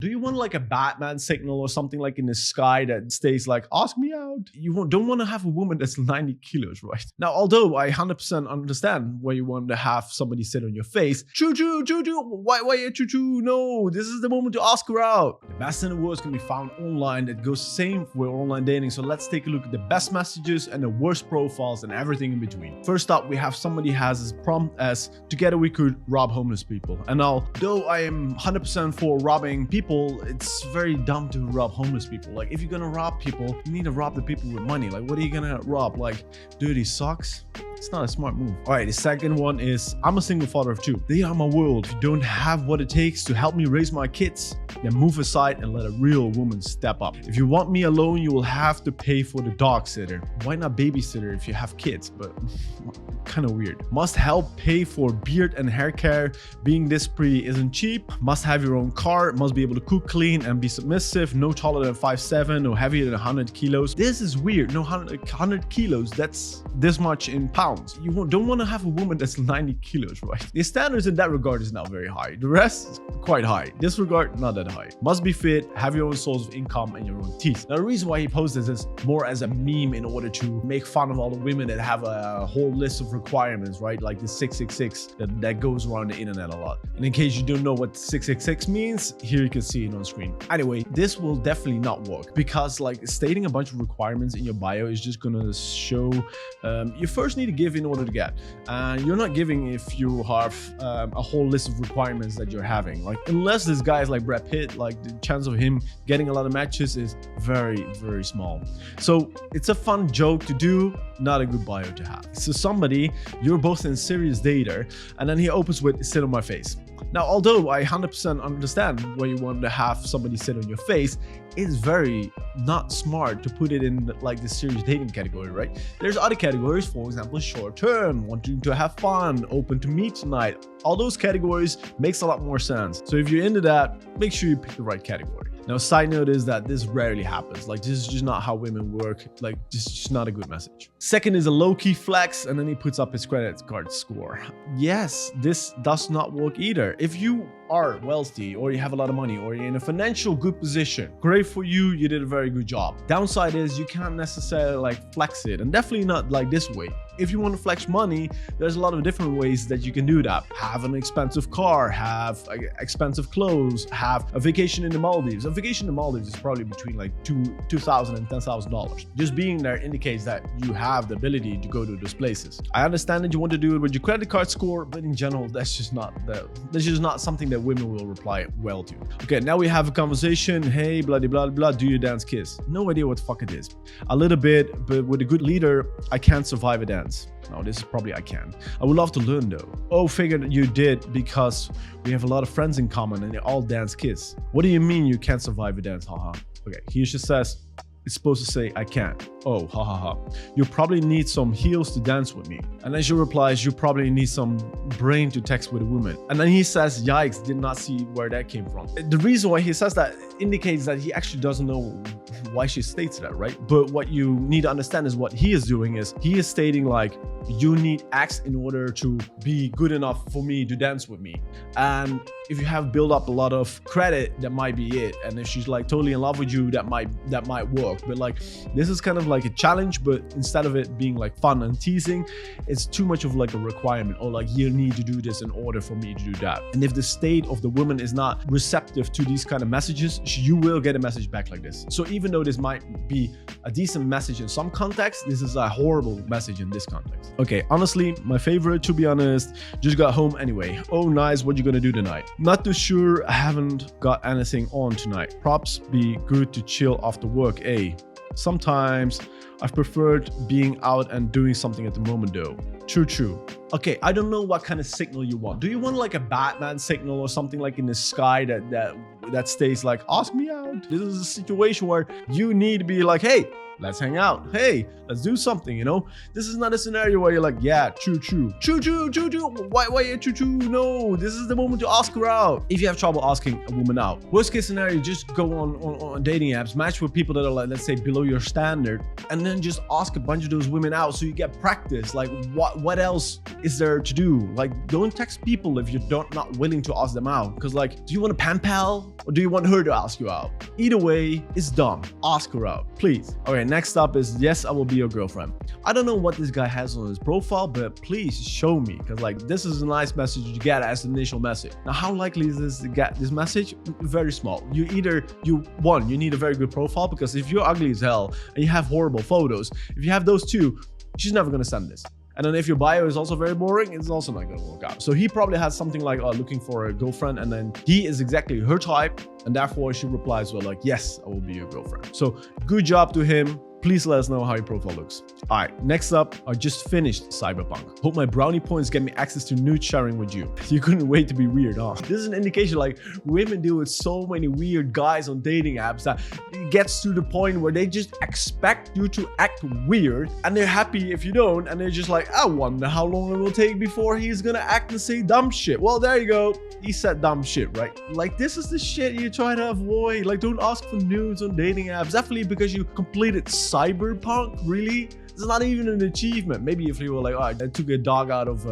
Do you want like a Batman signal or something like in the sky that stays like, ask me out? Don't want to have a woman that's 90 kilos, right? Now, although I 100% understand why you want to have somebody sit on your face, choo, why you choo? No, this is the moment to ask her out. The best in the world can be found online. It goes the same with online dating. So let's take a look at the best messages and the worst profiles and everything in between. First up, we have somebody has as prompt as, together we could rob homeless people. And now, though I am 100% for robbing people, it's very dumb to rob homeless people. Like, if you're gonna rob people, you need to rob the people with money. Like, what are you gonna rob? Like, dirty socks? It's not a smart move. All right, the second one is, I'm a single father of two. They are my world. If you don't have what it takes to help me raise my kids, then move aside and let a real woman step up. If you want me alone, you will have to pay for the dog sitter. Why not babysitter if you have kids? But kind of weird. Must help pay for beard and hair care. Being this pretty isn't cheap. Must have your own car. Must be able to cook clean and be submissive. No taller than 5'7", no heavier than 100 kilos. This is weird. No, 100 kilos. That's this much in pounds. You don't want to have a woman that's 90 kilos, right? The standards in that regard is now very high. The rest is quite high. This regard, not that high. Must be fit, have your own source of income and your own teeth. Now, the reason why he posts this is more as a meme in order to make fun of all the women that have a whole list of requirements, right? Like the 666 that goes around the internet a lot. And in case you don't know what 666 means, here you can see it on screen. Anyway, this will definitely not work because like stating a bunch of requirements in your bio is just gonna show you first need to give in order to get, and you're not giving if you have a whole list of requirements that you're having. Like, unless this guy is like Brad Pitt, like the chance of him getting a lot of matches is very, very small. So it's a fun joke to do, not a good bio to have. So somebody, you're both in serious dater, and then he opens with sit on my face. Now, although I 100% understand why you want to have somebody sit on your face, it's very not smart to put it in like the serious dating category, right? There's other categories, for example, short term, wanting to have fun, open to meet tonight. All those categories makes a lot more sense. So if you're into that, make sure you pick the right category. Now, side note is that this rarely happens. Like, this is just not how women work. Like, this is just not a good message. Second is a low-key flex, and then he puts up his credit card score. Yes, this does not work either. If you are wealthy or you have a lot of money or you're in a financial good position, great for you, you did a very good job. Downside is you can't necessarily like flex it, and definitely not like this way. If you want to flex money, there's a lot of different ways that you can do that. Have an expensive car, have expensive clothes, have a vacation in the Maldives. A vacation in the Maldives is probably between like $2,000 and $10,000. Just being there indicates that you have the ability to go to those places. I understand that you want to do it with your credit card score, but in general, that's just not something that women will reply well to. Okay, now we have a conversation. Hey, blah, blah, blah, do you dance kiss? No idea what the fuck it is. A little bit, but with a good leader, I can't survive a dance. No, this is probably I can. I would love to learn though. Oh, figured you did because we have a lot of friends in common and they all dance kiss. What do you mean you can't survive a dance? Haha. Okay, he just says, it's supposed to say I can't. Oh, ha ha ha. You probably need some heels to dance with me. And then she replies, you probably need some brain to text with a woman. And then he says, yikes, did not see where that came from. The reason why he says that indicates that he actually doesn't know why she states that, right? But what you need to understand is what he is doing is he is stating like, you need X in order to be good enough for me to dance with me. And if you have built up a lot of credit, that might be it. And if she's like totally in love with you, that might work. But like, this is kind of like a challenge, but instead of it being like fun and teasing, it's too much of like a requirement, or like you need to do this in order for me to do that. And if the state of the woman is not receptive to these kind of messages, you will get a message back like this. So even though this might be a decent message in some context, this is a horrible message in this context. Okay, honestly, my favorite, to be honest, just got home anyway. Oh, nice, what you gonna do tonight? Not too sure, I haven't got anything on tonight. Props, be good to chill after work, eh? Sometimes I've preferred being out and doing something at the moment though. True. Okay, I don't know what kind of signal you want. Do you want like a Batman signal or something like in the sky that stays like, ask me out? This is a situation where you need to be like, hey, let's hang out. Hey, let's do something, you know? This is not a scenario where you're like, yeah, choo. Why you choo? No, this is the moment to ask her out. If you have trouble asking a woman out, worst case scenario, just go on dating apps, match with people that are like, let's say below your standard, and then just ask a bunch of those women out so you get practice. Like what else is there to do? Like, don't text people if you're not willing to ask them out. Because like, do you want a pen pal or do you want her to ask you out? Either way, it's dumb. Ask her out, please. Okay, next up is, yes, I will be your girlfriend. I don't know what this guy has on his profile, but please show me, because like, this is a nice message you get as an initial message. Now, how likely is this to get this message? Very small. You need a very good profile, because if you're ugly as hell and you have horrible photos, if you have those two, she's never gonna send this. And then if your bio is also very boring, it's also not gonna work out. So he probably has something like looking for a girlfriend, and then he is exactly her type, and therefore she replies well like, yes, I will be your girlfriend. So good job to him. Please let us know how your profile looks. All right, next up, I just finished Cyberpunk. Hope my brownie points get me access to nude sharing with you. You couldn't wait to be weird, huh? This is an indication like women deal with so many weird guys on dating apps that it gets to the point where they just expect you to act weird, and they're happy if you don't, and they're just like, I wonder how long it will take before he's gonna act and say dumb shit. Well, there you go. He said dumb shit, right? Like, this is the shit you try to avoid. Like, don't ask for nudes on dating apps. Definitely because you completed Cyberpunk, really? It's not even an achievement. Maybe if you were like, oh, I took a dog out of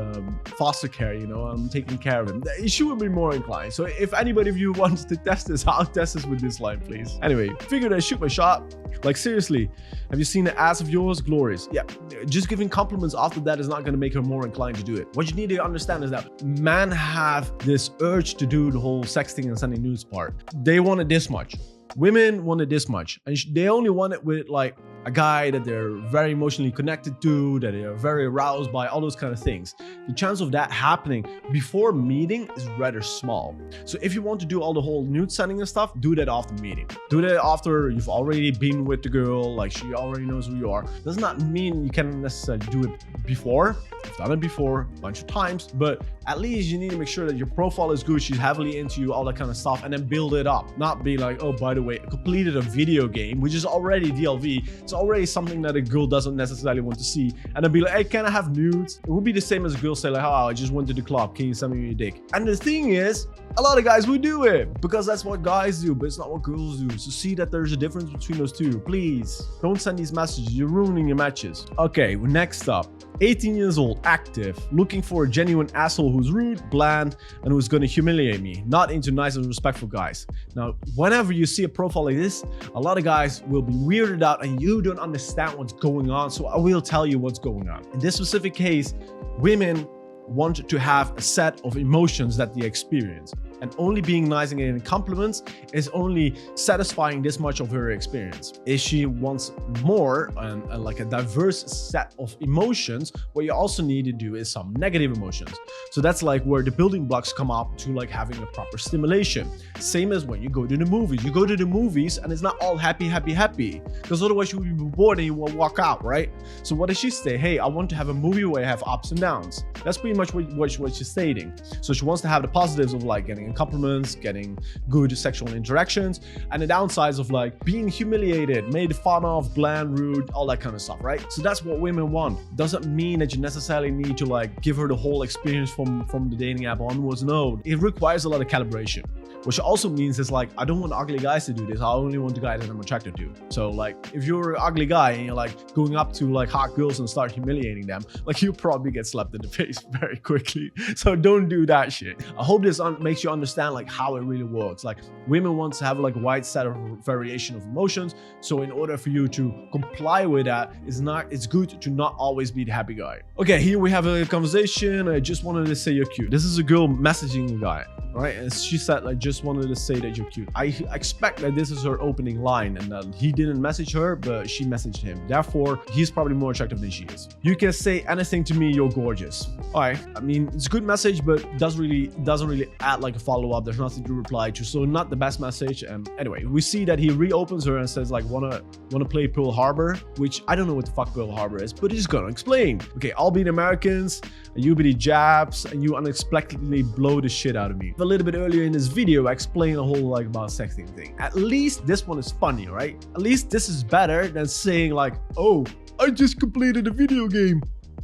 foster care, you know, I'm taking care of him. She would be more inclined. So if anybody of you wants to test this, I'll test this with this line, please. Anyway, figured I'd shoot my shot. Like, seriously, have you seen the ass of yours? Glorious. Yeah, just giving compliments after that is not going to make her more inclined to do it. What you need to understand is that men have this urge to do the whole sexting and sending nudes part. They want it this much. Women want it this much, and they only want it with like a guy that they're very emotionally connected to, that they are very aroused by, all those kind of things. The chance of that happening before meeting is rather small. So if you want to do all the whole nude sending and stuff, do that after meeting. Do that after you've already been with the girl, like she already knows who you are. Does not mean you can't necessarily do it before. I've done it before a bunch of times, but at least you need to make sure that your profile is good, she's heavily into you, all that kind of stuff, and then build it up. Not be like, oh, by the way, I completed a video game, which is already DLV. It's already something that a girl doesn't necessarily want to see, and then be like, hey, can I have nudes? It would be the same as a girl say like, oh, I just went to the club, can you send me your dick? And the thing is, a lot of guys would do it because that's what guys do, but it's not what girls do. So see that there's a difference between those two. Please don't send these messages, you're ruining your matches. Okay, next up, 18 years old, active, looking for a genuine asshole who's rude, bland, and who's going to humiliate me. Not into nice and respectful guys. Now, whenever you see a profile like this, a lot of guys will be weirded out and you don't understand what's going on. So I will tell you what's going on. In this specific case, women want to have a set of emotions that they experience. And only being nice and getting compliments is only satisfying this much of her experience. If she wants more and like a diverse set of emotions, what you also need to do is some negative emotions. So that's like where the building blocks come up to like having a proper stimulation. Same as when you go to the movies. You go to the movies and it's not all happy, because otherwise you will be bored and you will walk out, right? So what does she say? Hey, I want to have a movie where I have ups and downs. That's pretty much what she's stating. So she wants to have the positives of like getting compliments, getting good sexual interactions, and the downsides of like being humiliated, made fun of, bland, rude, all that kind of stuff, right? So that's what women want. Doesn't mean that you necessarily need to like give her the whole experience from the dating app onwards. No, it requires a lot of calibration. Which also means it's like, I don't want ugly guys to do this. I only want the guys that I'm attracted to. So like, if you're an ugly guy and you're like going up to like hot girls and start humiliating them, like you probably get slapped in the face very quickly. So don't do that shit. I hope this makes you understand like how it really works. Like women want to have like a wide set of variation of emotions. So in order for you to comply with that, it's good to not always be the happy guy. Okay, here we have a conversation. I just wanted to say you're cute. This is a girl messaging a guy, right? And she said like, just wanted to say that you're cute. I expect that this is her opening line and that he didn't message her, but she messaged him. Therefore, he's probably more attractive than she is. You can say anything to me, you're gorgeous. All right, I mean, it's a good message, but doesn't really add like a follow-up. There's nothing to reply to, so not the best message. And anyway, we see that he reopens her and says like, wanna play Pearl Harbor, which I don't know what the fuck Pearl Harbor is, but he's gonna explain. Okay, I'll be the Americans, and you be the Japs, and you unexpectedly blow the shit out of me. The little bit earlier in this video, I explained a whole like about sexting thing. At least this one is funny, right? At least this is better than saying like, oh, I just completed a video game.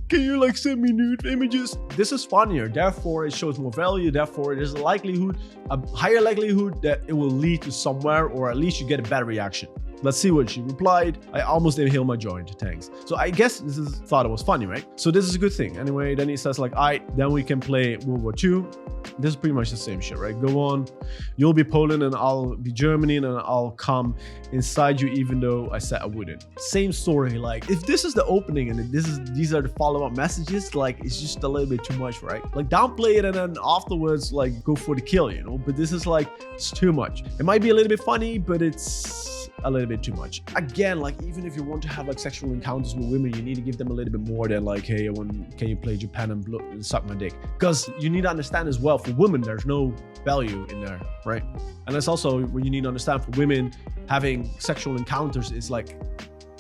Can you like send me nude images? This is funnier, therefore it shows more value, therefore there's a higher likelihood that it will lead to somewhere, or at least you get a better reaction. Let's see what she replied. I almost inhaled my joint, thanks. So I guess thought it was funny, right? So this is a good thing. Anyway, then he says like, then we can play World War II. This is pretty much the same shit, right? Go on. You'll be Poland and I'll be Germany, and I'll come inside you even though I said I wouldn't. Same story. Like if this is the opening and these are the follow-up messages, like it's just a little bit too much, right? Like downplay it and then afterwards like go for the kill, you know? But this is like, it's too much. It might be a little bit funny, but it's a little bit too much. Again, like even if you want to have like sexual encounters with women, you need to give them a little bit more than like, hey, can you play Japan and suck my dick? Because you need to understand as well, for women, there's no value in there, right? And that's also what you need to understand. For women, having sexual encounters is like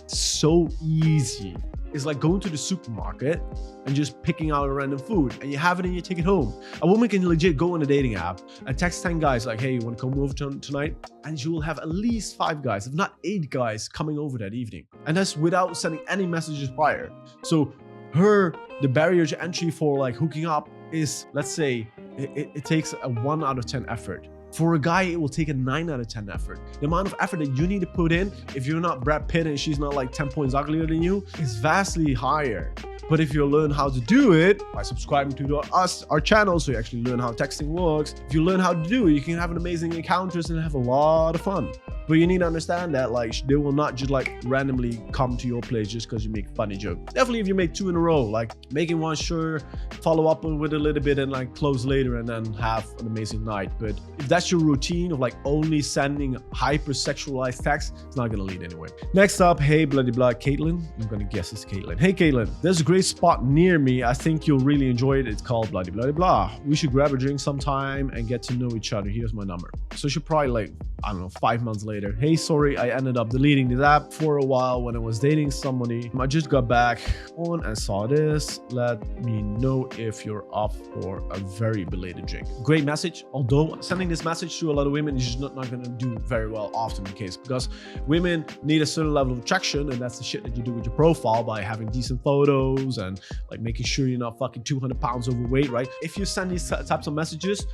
so easy. It's like going to the supermarket and just picking out a random food and you have it and you take it home. A woman can legit go on a dating app and text 10 guys like, hey, you want to come over tonight? And she will have at least 5 guys, if not 8 guys coming over that evening. And that's without sending any messages prior. So the barrier to entry for like hooking up is, let's say, it takes a 1 out of 10 effort. For a guy, it will take a 9 out of 10 effort. The amount of effort that you need to put in, if you're not Brad Pitt and she's not like 10 points uglier than you, is vastly higher. But if you learn how to do it by subscribing to our channel, so you actually learn how texting works, if you learn how to do it, you can have an amazing encounters and have a lot of fun. But you need to understand that like they will not just like randomly come to your place just because you make a funny joke. Definitely if you make 2 in a row, like making one sure, follow up with a little bit and like close later and then have an amazing night. But if that's your routine of like only sending hyper-sexualized texts, it's not gonna lead anywhere. Next up, hey bloody blah, Caitlin. I'm gonna guess it's Caitlin. Hey Caitlin, there's a great spot near me. I think you'll really enjoy it. It's called bloody blah blah. We should grab a drink sometime and get to know each other. Here's my number. So she probably like, I don't know, 5 months later. Hey, sorry, I ended up deleting this app for a while when I was dating somebody. I just got back on and saw this. Let me know if you're up for a very belated drink. Great message. Although sending this message to a lot of women is just not going to do very well often in the case, because women need a certain level of attraction, and that's the shit that you do with your profile by having decent photos and like making sure you're not fucking 200 pounds overweight, right? If you send these types of messages,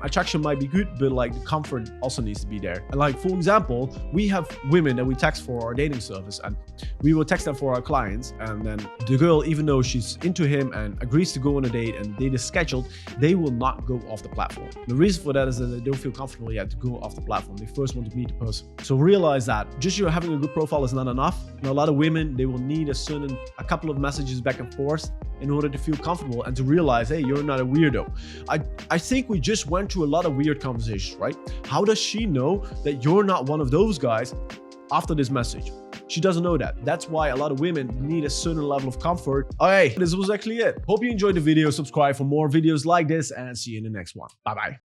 attraction might be good, but like the comfort also needs to be there. And like, for example, we have women that we text for our dating service, and we will text them for our clients, and then the girl, even though she's into him and agrees to go on a date and the date is scheduled, they will not go off the platform. The reason for that is that they don't feel comfortable yet to go off the platform. They first want to meet the person. So realize that just you having a good profile is not enough. And a lot of women, they will need a couple of messages back and forth in order to feel comfortable and to realize, hey, you're not a weirdo. I think we just went through a lot of weird conversations, right? How does she know that you're not one of those guys after this message? She doesn't know that. That's why a lot of women need a certain level of comfort. Okay, this was actually it. Hope you enjoyed the video. Subscribe for more videos like this and see you in the next one. Bye-bye.